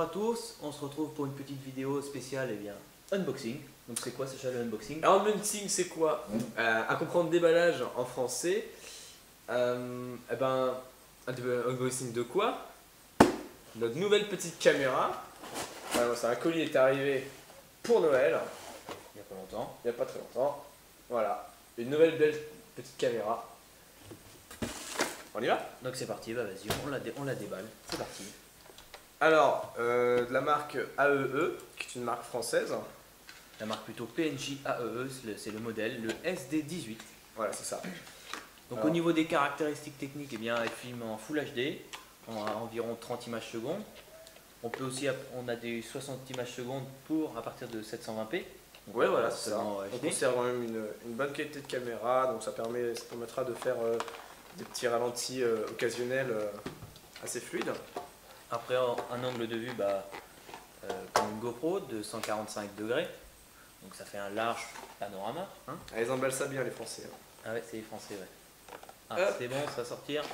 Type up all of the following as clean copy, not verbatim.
tous, on se retrouve pour une petite vidéo spéciale, unboxing. Donc c'est quoi Sacha le unboxing? Unboxing c'est quoi? À comprendre déballage en français, unboxing de quoi? Notre nouvelle petite caméra. C'est un colis est arrivé pour Noël. Il y a pas longtemps. Il n'y a pas très longtemps. Voilà, une nouvelle belle petite caméra. On y va? Donc c'est parti, bah vas-y, on la déballe. C'est parti. Alors, de la marque AEE, qui est une marque française. La marque plutôt PNJ AEE, c'est le modèle, le SD18. Voilà, c'est ça. Donc Alors, au niveau des caractéristiques techniques, elle filme en Full HD, à environ 30 images secondes. On a des 60 images secondes à partir de 720p. Donc, ouais, voilà, c'est ça. en On HD. conserve quand même une bonne qualité de caméra, donc ça permettra de faire des petits ralentis occasionnels assez fluides. Après, un angle de vue comme une GoPro de 145 degrés. Donc ça fait un large panorama. Hein. Ah, ils emballent ça bien, les Français. Ah ouais, c'est les Français, ouais. Ah, Hop. c'est bon, ça va sortir.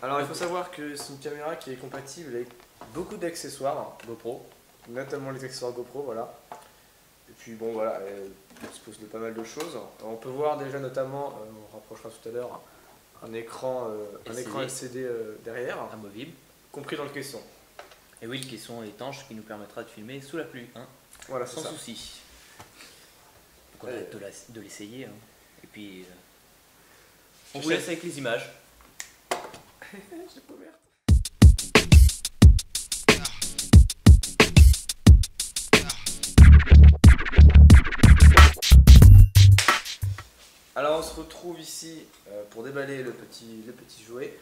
Alors, il faut savoir que c'est une caméra qui est compatible avec beaucoup d'accessoires GoPro. notamment les accessoires GoPro, voilà. Et puis bon, voilà, elle dispose de pas mal de choses. On peut voir déjà notamment, on rapprochera tout à l'heure, un écran LCD derrière, Amovible. compris dans le caisson. Et oui, le caisson étanche qui nous permettra de filmer sous la pluie, hein, Voilà, c'est sans ça. souci. Donc on a hâte de l'essayer. Hein. Et puis, on vous laisse avec les images. J'ai pas ouvert. Alors on se retrouve ici pour déballer le petit jouet.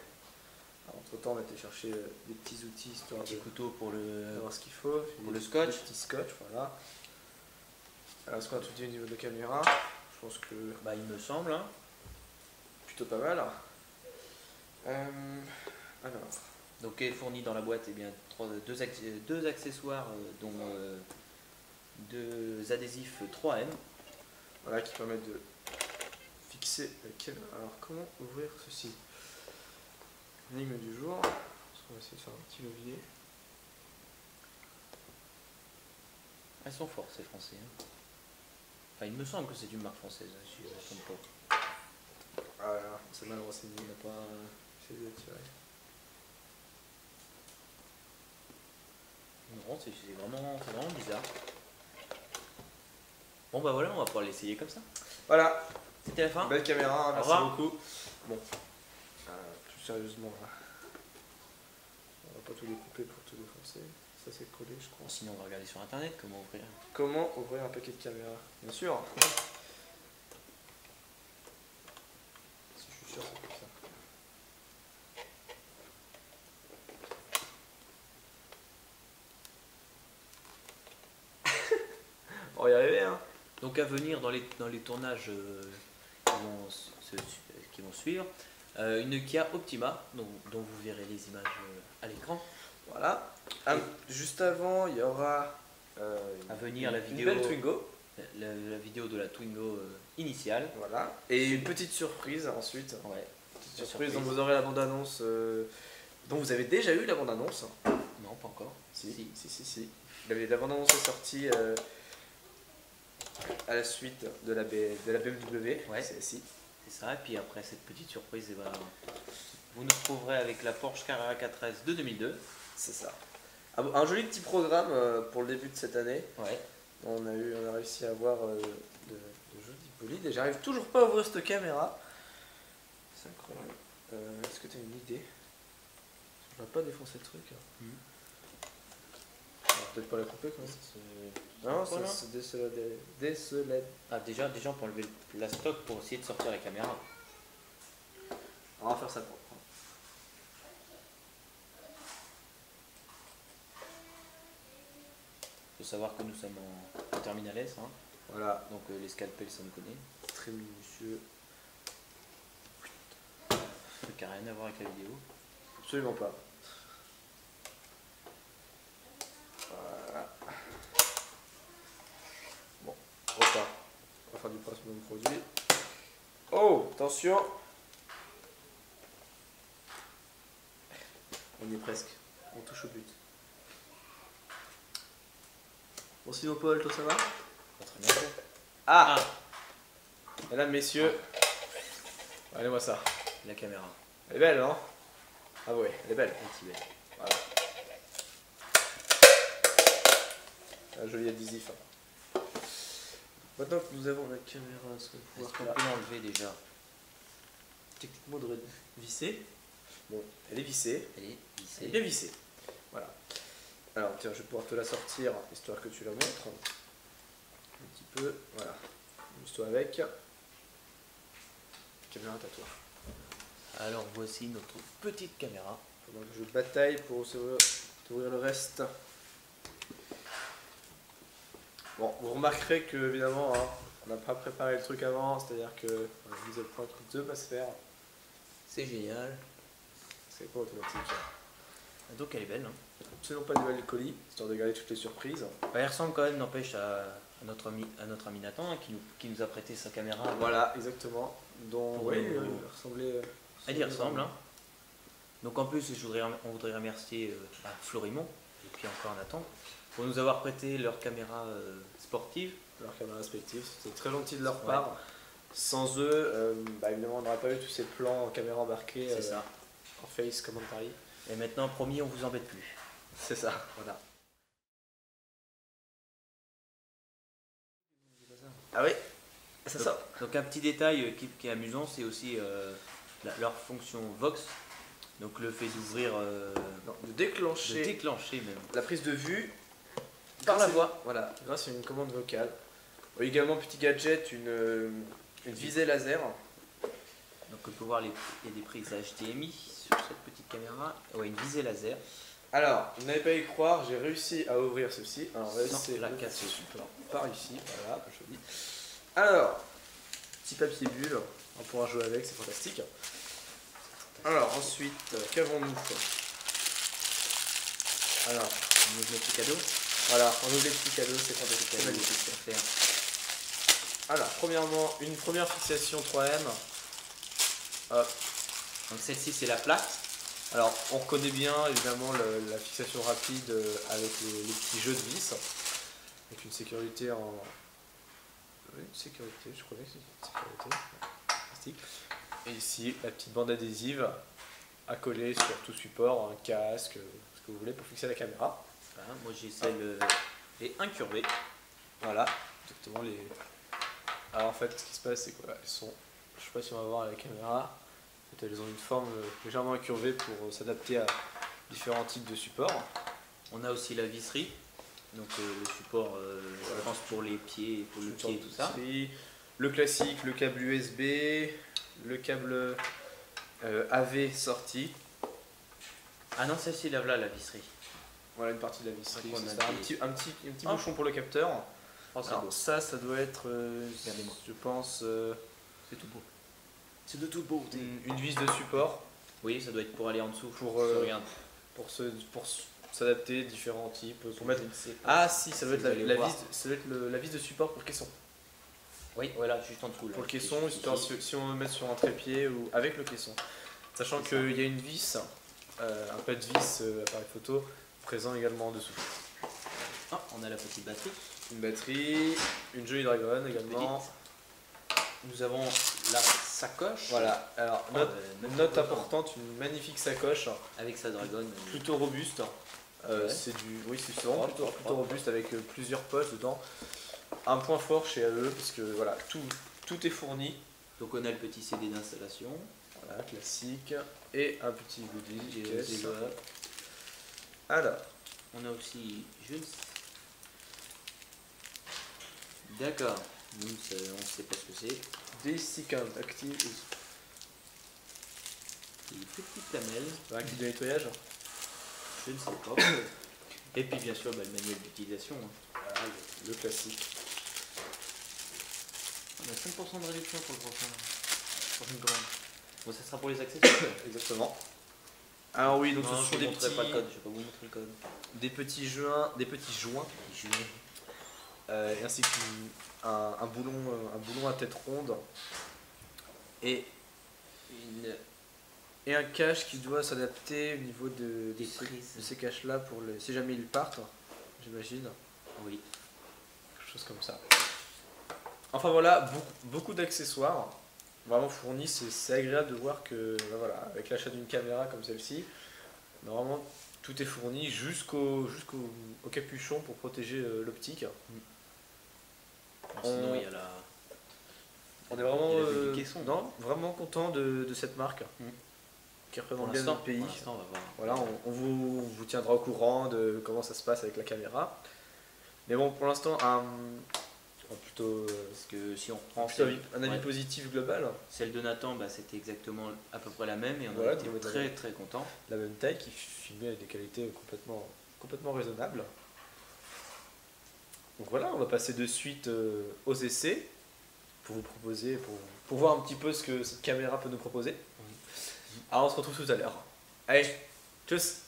Entre temps on a été chercher des petits outils histoire Un petit de couteau pour voir ce qu'il faut. pour le scotch. Des petits scotch, voilà. Alors est-ce qu'on a tout dit au niveau de la caméra? Je pense que Il me semble. Hein. plutôt pas mal. Alors, Donc est fourni dans la boîte deux accessoires dont deux adhésifs 3M. voilà, qui permettent de fixer la caméra. Alors comment ouvrir ceci? Énigme du jour. On va essayer de faire un petit levier. Elles sont fortes ces Français. Hein. Enfin, il me semble que c'est une marque française. Hein, si je ne me trompe pas. Ah là, c'est mal renseigné. On n'a pas. J'essaie de tirer. Non, c'est vraiment bizarre. Bon bah voilà, on va pouvoir l'essayer comme ça. Voilà, C'était la fin. belle caméra, merci revoir. beaucoup. Bon, plus sérieusement, là. On va pas tout découper pour tout défoncer. Ça c'est collé, je crois. Sinon, on va regarder sur internet comment ouvrir. Comment ouvrir un paquet de caméra? Bien sûr. Si je suis sûr, c'est comme ça. On va y arriver, hein. Donc à venir dans les tournages qui vont suivre, une Kia Optima dont vous verrez les images à l'écran. Voilà. Juste avant, il y aura À venir la une vidéo, belle Twingo. la vidéo de la Twingo initiale. Voilà. Et une petite surprise ensuite. Ouais. Petite surprise dont vous aurez la bande-annonce, dont vous avez déjà eu la bande-annonce. Non, pas encore. Si. La bande-annonce est sortie à la suite de la BMW. Ouais. CSI. C'est ça. Et puis après cette petite surprise, vous nous trouverez avec la Porsche Carrera 4S de 2002. C'est ça. Un joli petit programme pour le début de cette année. Ouais. On a réussi à avoir de jolis bolides et j'arrive toujours pas à ouvrir cette caméra. C'est incroyable. Est-ce que tu as une idée? Je ne vais pas défoncer le truc. On va peut-être pas la couper quand même. Non, Voilà. c'est décelade. Ah, déjà on peut enlever la stock pour essayer de sortir la caméra. On va faire ça propre. Il faut savoir que nous sommes en terminal S, hein. Voilà, Donc les scalpels ça me connaît. très minutieux. Ça n'a rien à voir avec la vidéo. Absolument pas. Voilà. Bon, on repart. On va faire du placement de produit. Oh, attention. On y est presque. On touche au but. Bon, sinon, Paul, toi ça va? Pas très bien. Ah, mesdames, messieurs, regardez-moi ça. La caméra. Elle est belle, non? Ah ouais, elle est belle. Un petit bel. Voilà. Un joli adhésif. Maintenant que nous avons la caméra, est-ce qu'on peut Est-ce qu'on pouvoir peut l'enlever déjà? techniquement devrait être vissée? Bon, elle est vissée. Elle est Elle est vissée. bien vissée. Voilà. Alors tiens, je vais pouvoir te la sortir, histoire que tu la montres. Un petit peu, voilà. Amuse-toi avec. Caméra à toi. Alors voici notre petite caméra. Pendant que je bataille pour t'ouvrir le reste. Bon, vous remarquerez que évidemment, hein, on n'a pas préparé le truc avant, c'est-à-dire que la mise au point de va se faire. C'est génial. C'est pas automatique. Donc elle est belle. Hein. Absolument pas de le colis, histoire de garder toutes les surprises. Elle ressemble quand même, n'empêche, à notre ami Nathan hein, qui nous a prêté sa caméra. Voilà, exactement. Donc, Pour oui, nous- il ressemblait. Elle y ressemble. Hein. Donc en plus, on voudrait remercier Florimond et puis encore Nathan pour nous avoir prêté leur caméra sportive. Leurs caméras respectives, c'était très gentil de leur Ouais. part. Sans eux, évidemment, on n'aurait pas eu tous ces plans en caméra embarquée C'est ça. en face commentary. Et maintenant, promis, on vous embête plus. C'est ça, voilà. Ah oui, c'est Donc, ça. donc un petit détail qui est amusant, c'est aussi leur fonction Vox. Donc le fait d'ouvrir, Non, de de déclencher déclencher même. la prise de vue Par la grâce à- voix. Voilà, grâce à une commande vocale. Également, petit gadget, une visée laser. Donc on peut voir, il y a des prises HDMI sur cette petite caméra. Ouais, une visée laser. Alors, vous n'avez pas y croire, j'ai réussi à ouvrir ceci. Alors, Non, c'est la le casse. support par ici, voilà, joli. Alors, petit papier bulle, on pourra jouer avec, c'est fantastique. Alors, ensuite, qu'avons-nous? Alors, On ouvre le petit cadeau. voilà, on ouvre les petits cadeaux, c'est fantastique, c'est Cadeau, magnifique. c'est à faire. Alors, premièrement, une première fixation 3M. Hop. Donc celle-ci c'est la plaque. Alors, on reconnaît bien évidemment la fixation rapide avec les petits jeux de vis, avec une sécurité en. Oui, une sécurité, je croyais que c'était une sécurité. Plastique. Et ici, la petite bande adhésive à coller sur tout support, un casque, ce que vous voulez pour fixer la caméra. Voilà, moi j'ai celle et incurvée. Voilà, exactement les. Alors en fait, ce qui se passe, c'est quoi? Elles sont. Je sais pas si on va voir à la caméra. En fait, elles ont une forme légèrement incurvée pour s'adapter à différents types de supports. On a aussi la visserie. Donc le support, je pense pour les pieds, pour le pied et tout ça. Le classique, le câble USB, le câble AV sorti. Ah non, celle-ci là, la visserie. Voilà une partie de la visserie. Donc, on a c'est ça. des- Un petit Ah. bouchon pour le capteur. Oh, c'est Alors beau. ça doit être, Regardez-moi. je pense, C'est tout beau. C'est de toute beauté. une vis de support Oui, ça doit être pour aller en dessous. pour, Je regarde. pour s'adapter différents types. Pour mettre... Je ne sais pas. Ah si, ça doit Si être vous allez voir. ça doit être la vis de support pour le caisson. Oui, voilà, juste en dessous. Là. Pour le C'est caisson, juste histoire, ici. si on veut mettre sur un trépied ou avec le caisson. Sachant C'est qu'il y a une vis, un pad vis appareil photo présent également en dessous. Ah, on a la petite batterie. Une batterie, une Jolie Dragon également. Petite. Nous avons la sacoche. Voilà, alors Ah, note importante, une magnifique sacoche, Avec sa dragonne. plutôt robuste. Ouais. C'est du, oui, c'est vraiment Propre, plutôt propre. robuste avec plusieurs poches dedans. Un point fort chez AE parce que voilà, tout est fourni. Donc on a le petit CD d'installation. Voilà, classique. Et un petit goodie. J'ai caisse. osé le- Alors, On a aussi. Je ne sais. D'accord. Nous, on ne sait pas ce que c'est. Desiccant Active. Des petites lamelles. Un kit de nettoyage. Je ne sais pas. Et puis bien sûr, le manuel d'utilisation. Hein. Voilà, le classique. On a 5% de réduction pour le prochaine commande. Bon, ça sera pour les accessoires. Exactement. Alors oui, donc Non, ce je sont vous des montrerai petits, pas le code. Je vais pas vous montrer le code. des petits joints, ainsi qu'un boulon à tête ronde et un cache qui doit s'adapter au niveau Des de prises. ces caches là pour si jamais ils partent, j'imagine. Oui. quelque chose comme ça. Enfin voilà, beaucoup d'accessoires vraiment fournis. C'est agréable de voir que bah, voilà, avec l'achat d'une caméra comme celle-ci, normalement tout est fourni jusqu'au capuchon pour protéger l'optique. Sinon, il y a la. On est vraiment, Il y a la vue du caisson. non, vraiment content de cette marque qui représente bien notre pays. Pour l'instant, on va voir. Voilà, on vous tiendra au courant de comment ça se passe avec la caméra. Mais bon, pour l'instant, plutôt, Parce que si on reprend un avis positif global. celle de Nathan, bah, c'était exactement à peu près la même et on Voilà, a été donc, très très content. La même taille qui filmait avec des qualités complètement raisonnables. Donc voilà, on va passer de suite aux essais pour vous proposer, pour voir un petit peu ce que cette caméra peut nous proposer. Alors on se retrouve tout à l'heure. Allez, tchuss!